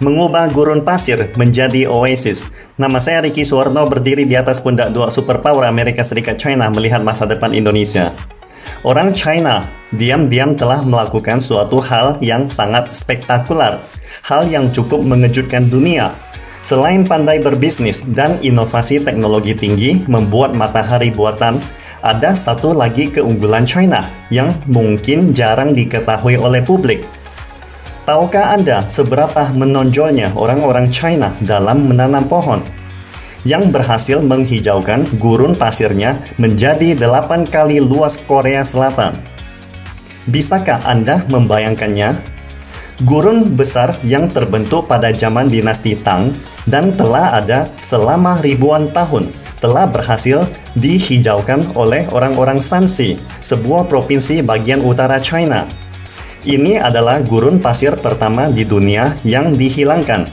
Mengubah gurun pasir menjadi oasis. Nama saya Ricky Suwarno, berdiri di atas pundak dua superpower Amerika Serikat China melihat masa depan Indonesia. Orang China diam-diam telah melakukan suatu hal yang sangat spektakuler, hal yang cukup mengejutkan dunia. Selain pandai berbisnis dan inovasi teknologi tinggi membuat matahari buatan, ada satu lagi keunggulan China yang mungkin jarang diketahui oleh publik. Tahukah Anda seberapa menonjolnya orang-orang China dalam menanam pohon? Yang berhasil menghijaukan gurun pasirnya menjadi 8 kali luas Korea Selatan. Bisakah Anda membayangkannya? Gurun besar yang terbentuk pada zaman dinasti Tang dan telah ada selama ribuan tahun telah berhasil dihijaukan oleh orang-orang Shanxi, sebuah provinsi bagian utara China. Ini adalah gurun pasir pertama di dunia yang dihilangkan,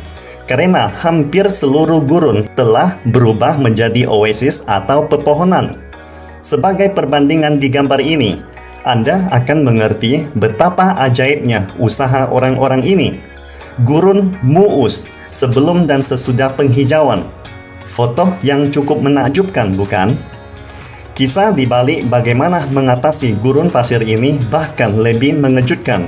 karena hampir seluruh gurun telah berubah menjadi oasis atau pepohonan. Sebagai perbandingan di gambar ini, Anda akan mengerti betapa ajaibnya usaha orang-orang ini. Gurun Mu'us sebelum dan sesudah penghijauan. Foto yang cukup menakjubkan, bukan? Kisah di balik bagaimana mengatasi gurun pasir ini bahkan lebih mengejutkan.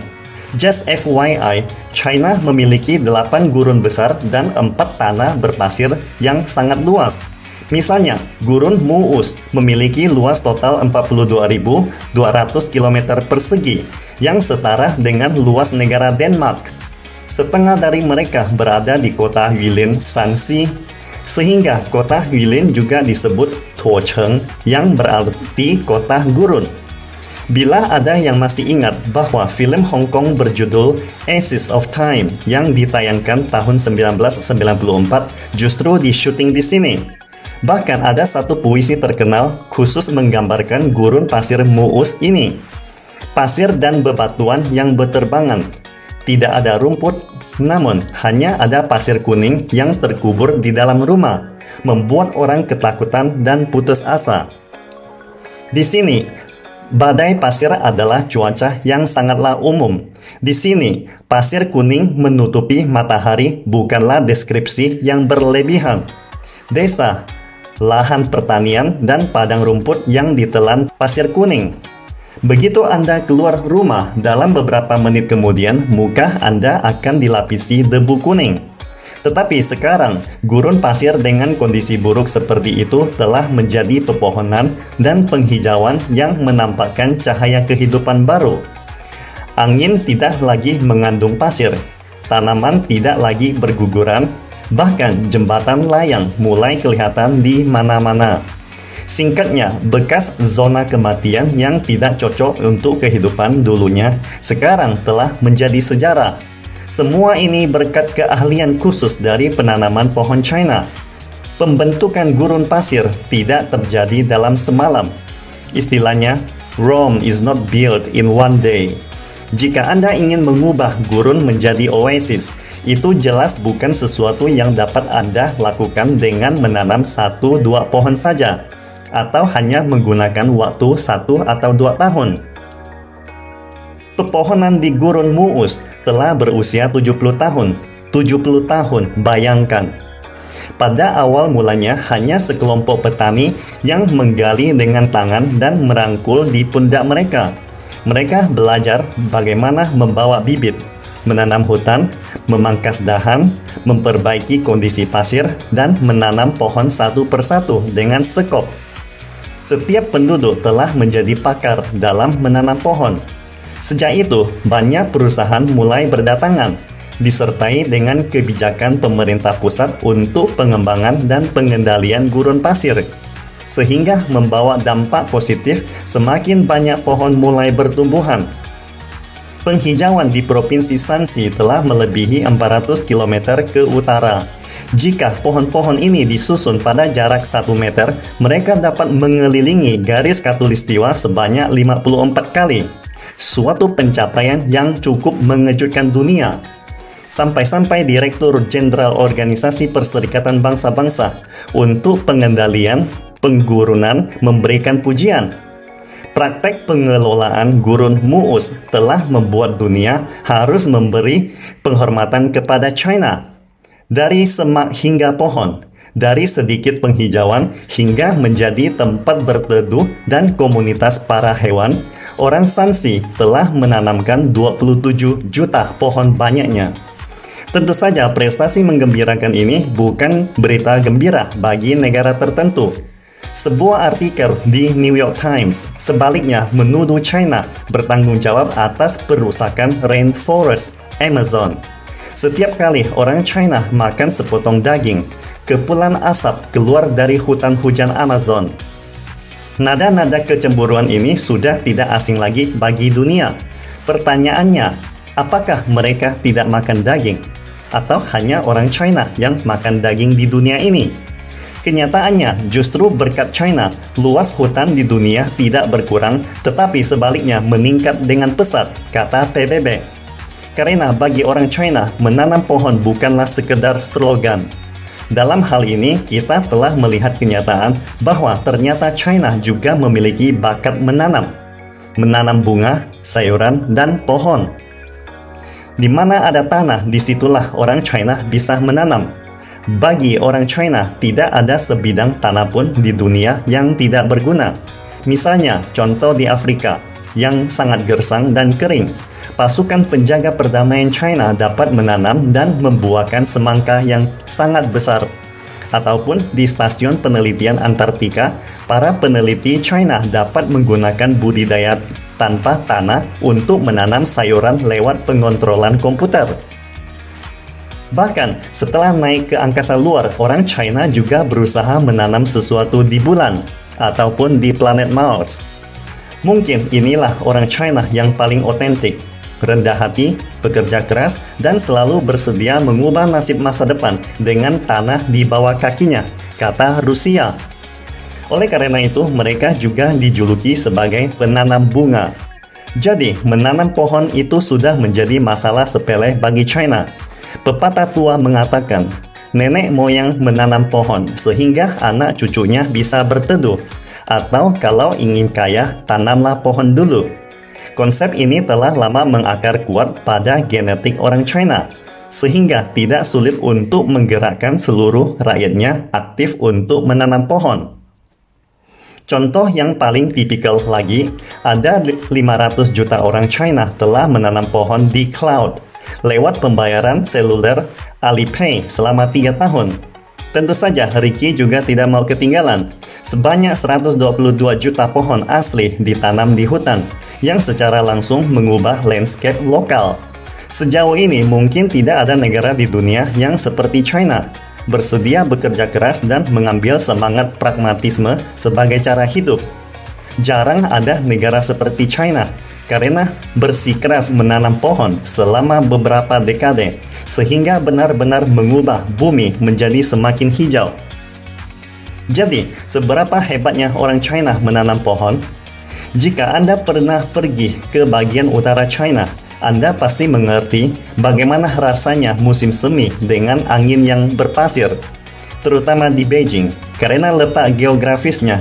Just FYI, China memiliki 8 gurun besar dan 4 tanah berpasir yang sangat luas. Misalnya, gurun Mu'us memiliki luas total 42.200 km persegi, yang setara dengan luas negara Denmark. Setengah dari mereka berada di kota Yulin, Shanxi, sehingga kota Yulin juga disebut Tuocheng, yang berarti kota gurun. Bila ada yang masih ingat bahwa film Hong Kong berjudul Aces of Time yang ditayangkan tahun 1994 justru di syuting di sini. Bahkan ada satu puisi terkenal khusus menggambarkan gurun pasir Mu'us ini. Pasir dan bebatuan yang berterbangan. Tidak ada rumput, namun hanya ada pasir kuning yang terkubur di dalam rumah, membuat orang ketakutan dan putus asa. Di sini, badai pasir adalah cuaca yang sangatlah umum. Di sini, pasir kuning menutupi matahari bukanlah deskripsi yang berlebihan. Desa, lahan pertanian, dan padang rumput yang ditelan pasir kuning. Begitu Anda keluar rumah, dalam beberapa menit kemudian, muka Anda akan dilapisi debu kuning. Tetapi sekarang, gurun pasir dengan kondisi buruk seperti itu telah menjadi pepohonan dan penghijauan yang menampakkan cahaya kehidupan baru. Angin tidak lagi mengandung pasir, tanaman tidak lagi berguguran, bahkan jembatan layang mulai kelihatan di mana-mana. Singkatnya, bekas zona kematian yang tidak cocok untuk kehidupan dulunya sekarang telah menjadi sejarah. Semua ini berkat keahlian khusus dari penanaman pohon China. Pembentukan gurun pasir tidak terjadi dalam semalam. Istilahnya, Rome is not built in one day. Jika Anda ingin mengubah gurun menjadi oasis, itu jelas bukan sesuatu yang dapat Anda lakukan dengan menanam 1-2 pohon saja, atau hanya menggunakan waktu 1 atau 2 tahun. Pepohonan di gurun Mu'us telah berusia 70 tahun. 70 tahun, bayangkan. Pada awal mulanya hanya sekelompok petani yang menggali dengan tangan dan merangkul di pundak mereka. Mereka belajar bagaimana membawa bibit, menanam hutan, memangkas dahan, memperbaiki kondisi pasir, dan menanam pohon satu persatu dengan sekop. Setiap penduduk telah menjadi pakar dalam menanam pohon. Sejak itu, banyak perusahaan mulai berdatangan, disertai dengan kebijakan pemerintah pusat untuk pengembangan dan pengendalian gurun pasir, sehingga membawa dampak positif semakin banyak pohon mulai bertumbuhan. Penghijauan di Provinsi Shanxi telah melebihi 400 km ke utara. Jika pohon-pohon ini disusun pada jarak 1 meter, mereka dapat mengelilingi garis khatulistiwa sebanyak 54 kali. Suatu pencapaian yang cukup mengejutkan dunia. Sampai-sampai Direktur Jenderal Organisasi Perserikatan Bangsa-Bangsa untuk Pengendalian Penggurunan memberikan pujian. Praktek pengelolaan gurun Mu'us telah membuat dunia harus memberi penghormatan kepada China. Dari semak hingga pohon, dari sedikit penghijauan hingga menjadi tempat berteduh dan komunitas para hewan, orang Shanxi telah menanamkan 27 juta pohon banyaknya. Tentu saja prestasi menggembirakan ini bukan berita gembira bagi negara tertentu. Sebuah artikel di New York Times sebaliknya menuduh China bertanggung jawab atas perusakan rainforest Amazon. Setiap kali orang China makan sepotong daging, kepulan asap keluar dari hutan hujan Amazon. Nada-nada kecemburuan ini sudah tidak asing lagi bagi dunia. Pertanyaannya, apakah mereka tidak makan daging? Atau hanya orang China yang makan daging di dunia ini? Kenyataannya, justru berkat China, luas hutan di dunia tidak berkurang, tetapi sebaliknya meningkat dengan pesat, kata PBB. Karena bagi orang China, menanam pohon bukanlah sekedar slogan. Dalam hal ini, kita telah melihat kenyataan bahwa ternyata China juga memiliki bakat menanam bunga, sayuran, dan pohon. Di mana ada tanah, disitulah orang China bisa menanam. Bagi orang China, tidak ada sebidang tanah pun di dunia yang tidak berguna. Misalnya, contoh di Afrika, yang sangat gersang dan kering. Pasukan penjaga perdamaian China dapat menanam dan membuahkan semangka yang sangat besar. Ataupun di stasiun penelitian Antartika, para peneliti China dapat menggunakan budidaya tanpa tanah untuk menanam sayuran lewat pengontrolan komputer. Bahkan, setelah naik ke angkasa luar, orang China juga berusaha menanam sesuatu di bulan ataupun di planet Mars. Mungkin inilah orang China yang paling otentik, rendah hati, bekerja keras, dan selalu bersedia mengubah nasib masa depan dengan tanah di bawah kakinya, kata Rusia. Oleh karena itu, mereka juga dijuluki sebagai penanam bunga. Jadi, menanam pohon itu sudah menjadi masalah sepele bagi China. Pepatah tua mengatakan, nenek moyang menanam pohon sehingga anak cucunya bisa berteduh. Atau kalau ingin kaya, tanamlah pohon dulu. Konsep ini telah lama mengakar kuat pada genetik orang China, sehingga tidak sulit untuk menggerakkan seluruh rakyatnya aktif untuk menanam pohon. Contoh yang paling tipikal lagi, ada 500 juta orang China telah menanam pohon di cloud lewat pembayaran seluler Alipay selama 3 tahun. Tentu saja Ricky juga tidak mau ketinggalan. Sebanyak 122 juta pohon asli ditanam di hutan yang secara langsung mengubah landscape lokal. Sejauh ini mungkin tidak ada negara di dunia yang seperti China, bersedia bekerja keras dan mengambil semangat pragmatisme sebagai cara hidup. Jarang ada negara seperti China karena bersikeras menanam pohon selama beberapa dekade, sehingga benar-benar mengubah bumi menjadi semakin hijau. Jadi, seberapa hebatnya orang China menanam pohon? Jika Anda pernah pergi ke bagian utara China, Anda pasti mengerti bagaimana rasanya musim semi dengan angin yang berpasir, terutama di Beijing, karena letak geografisnya.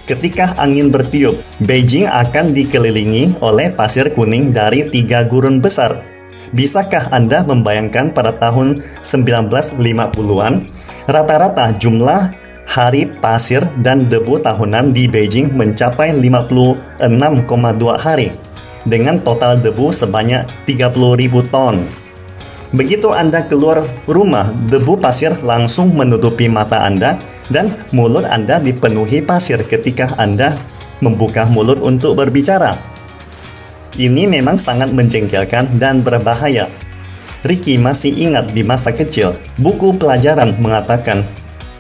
Ketika angin bertiup, Beijing akan dikelilingi oleh pasir kuning dari 3 gurun besar. Bisakah Anda membayangkan pada tahun 1950-an, rata-rata jumlah hari pasir dan debu tahunan di Beijing mencapai 56,2 hari, dengan total debu sebanyak 30.000 ton. Begitu Anda keluar rumah, debu pasir langsung menutupi mata Anda dan mulut Anda dipenuhi pasir ketika Anda membuka mulut untuk berbicara. Ini memang sangat menjengkelkan dan berbahaya. Ricky masih ingat di masa kecil, buku pelajaran mengatakan,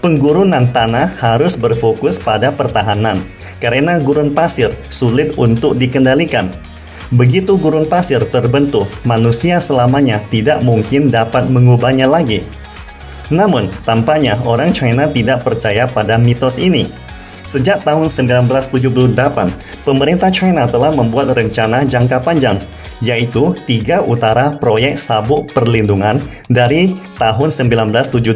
penggurunan tanah harus berfokus pada pertahanan, karena gurun pasir sulit untuk dikendalikan. Begitu gurun pasir terbentuk, manusia selamanya tidak mungkin dapat mengubahnya lagi. Namun, tampaknya orang China tidak percaya pada mitos ini. Sejak tahun 1978, pemerintah China telah membuat rencana jangka panjang, yaitu 3 utara proyek sabuk perlindungan dari tahun 1978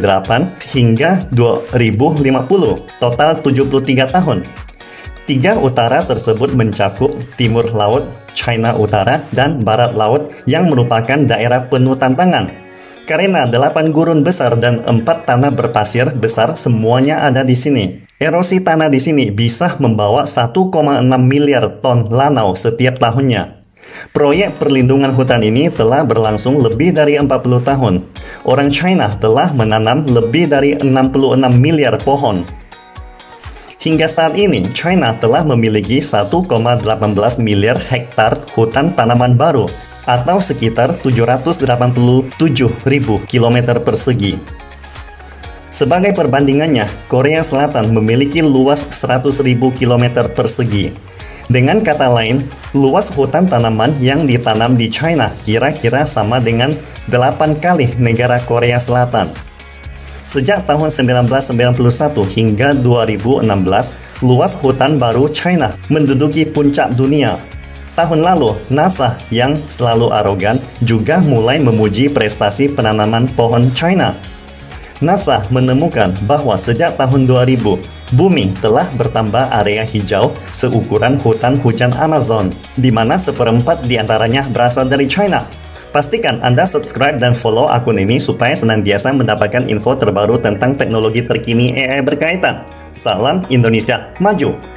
hingga 2050, total 73 tahun. 3 utara tersebut mencakup timur laut, China Utara, dan barat laut yang merupakan daerah penuh tantangan. Karena 8 gurun besar dan 4 tanah berpasir besar semuanya ada di sini. Erosi tanah di sini bisa membawa 1,6 miliar ton lanau setiap tahunnya. Proyek perlindungan hutan ini telah berlangsung lebih dari 40 tahun. Orang China telah menanam lebih dari 66 miliar pohon. Hingga saat ini, China telah memiliki 1,18 miliar hektar hutan tanaman baru, atau sekitar 787.000 km persegi. Sebagai perbandingannya, Korea Selatan memiliki luas 100.000 km persegi. Dengan kata lain, luas hutan tanaman yang ditanam di China kira-kira sama dengan 8 kali negara Korea Selatan. Sejak tahun 1991 hingga 2016, luas hutan baru China menduduki puncak dunia. Tahun lalu, NASA yang selalu arogan juga mulai memuji prestasi penanaman pohon China. NASA menemukan bahwa sejak tahun 2000, bumi telah bertambah area hijau seukuran hutan hujan Amazon, di mana seperempat diantaranya berasal dari China. Pastikan Anda subscribe dan follow akun ini supaya senantiasa mendapatkan info terbaru tentang teknologi terkini AI berkaitan. Salam Indonesia Maju!